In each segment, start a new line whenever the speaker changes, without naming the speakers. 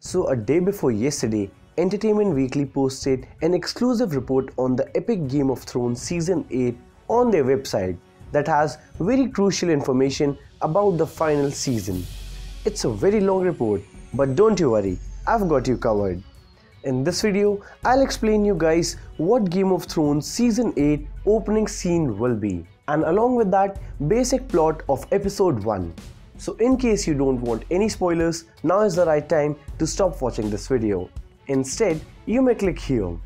So a day before yesterday, Entertainment Weekly posted an exclusive report on the epic Game of Thrones Season 8 on their website that has very crucial information about the final season. It's a very long report, but don't you worry, I've got you covered. In this video, I'll explain you guys what Game of Thrones Season 8 opening scene will be, and along with that, basic plot of episode 1. So in case you don't want any spoilers, now is the right time to stop watching this video. Instead, you may click here.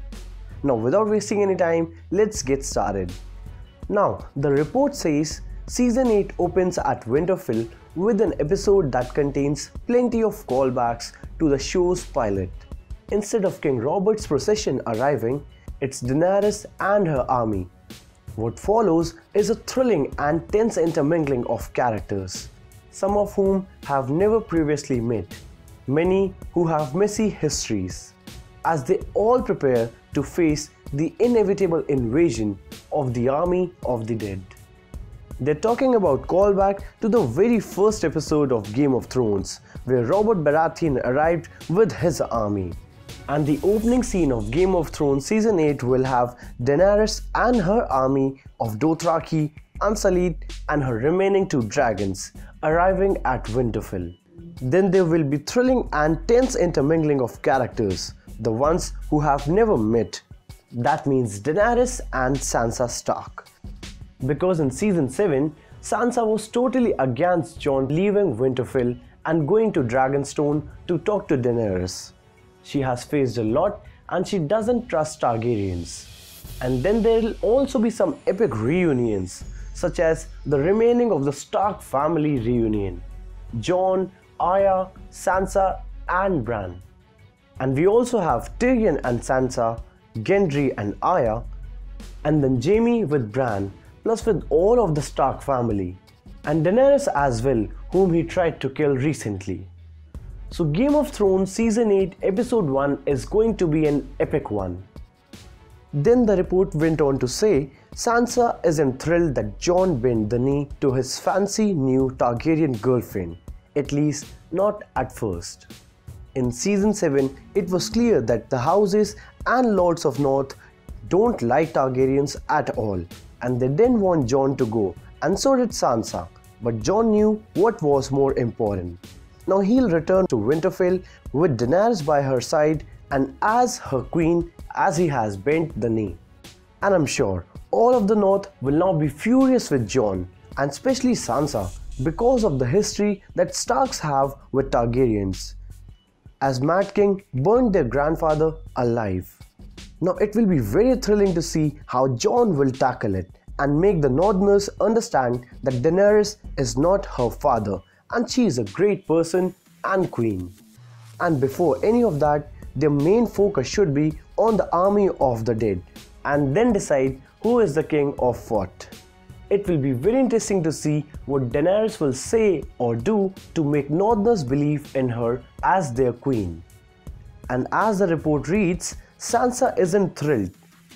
Now without wasting any time, let's get started. Now, the report says Season 8 opens at Winterfell with an episode that contains plenty of callbacks to the show's pilot. Instead of King Robert's procession arriving, it's Daenerys and her army. What follows is a thrilling and tense intermingling of characters, some of whom have never previously met, many who have messy histories, as they all prepare to face the inevitable invasion of the army of the dead. They're talking about callback to the very first episode of Game of Thrones, where Robert Baratheon arrived with his army. And the opening scene of Game of Thrones Season 8 will have Daenerys and her army of Dothraki, Unsullied and her remaining 2 dragons arriving at Winterfell. Then there will be thrilling and tense intermingling of characters, the ones who have never met. That means Daenerys and Sansa Stark. Because in Season 7, Sansa was totally against Jon leaving Winterfell and going to Dragonstone to talk to Daenerys. She has faced a lot and she doesn't trust Targaryens. And then there will also be some epic reunions, such as the remaining of the Stark family reunion, Jon, Arya, Sansa and Bran. And we also have Tyrion and Sansa, Gendry and Arya, and then Jaime with Bran, plus with all of the Stark family, and Daenerys as well, whom he tried to kill recently. So Game of Thrones Season 8 Episode 1 is going to be an epic one. Then the report went on to say Sansa isn't thrilled that Jon bent the knee to his fancy new Targaryen girlfriend, at least not at first. In Season 7, it was clear that the houses and Lords of North don't like Targaryens at all, and they didn't want Jon to go, and so did Sansa, but Jon knew what was more important. Now he'll return to Winterfell with Daenerys by her side and as her queen, as he has bent the knee. And I'm sure all of the North will now be furious with Jon, and especially Sansa, because of the history that Starks have with Targaryens, as Mad King burned their grandfather alive. Now it will be very thrilling to see how Jon will tackle it and make the Northerners understand that Daenerys is not her father and she is a great person and queen. And before any of that, their main focus should be on the army of the dead and then decide who is the king of what. It will be very interesting to see what Daenerys will say or do to make Northerners believe in her as their queen. And as the report reads, Sansa isn't thrilled,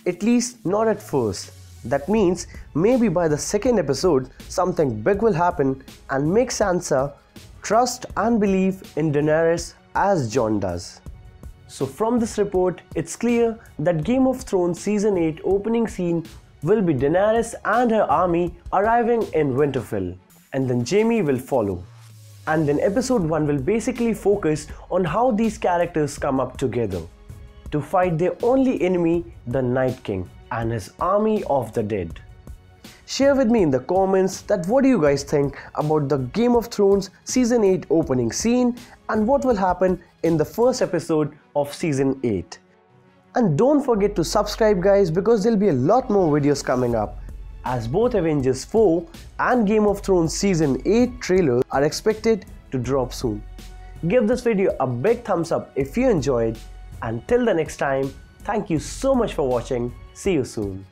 at least not at first. That means maybe by the second episode something big will happen and make Sansa trust and believe in Daenerys as Jon does. So from this report, it's clear that Game of Thrones Season 8 opening scene will be Daenerys and her army arriving in Winterfell, and then Jaime will follow. And then episode 1 will basically focus on how these characters come up together to fight their only enemy, the Night King and his army of the dead. Share with me in the comments that what do you guys think about the Game of Thrones Season 8 opening scene and what will happen in the first episode of Season 8. And don't forget to subscribe guys, because there'll be a lot more videos coming up, as both Avengers 4 and Game of Thrones Season 8 trailers are expected to drop soon. Give this video a big thumbs up if you enjoyed, and till the next time, thank you so much for watching. See you soon.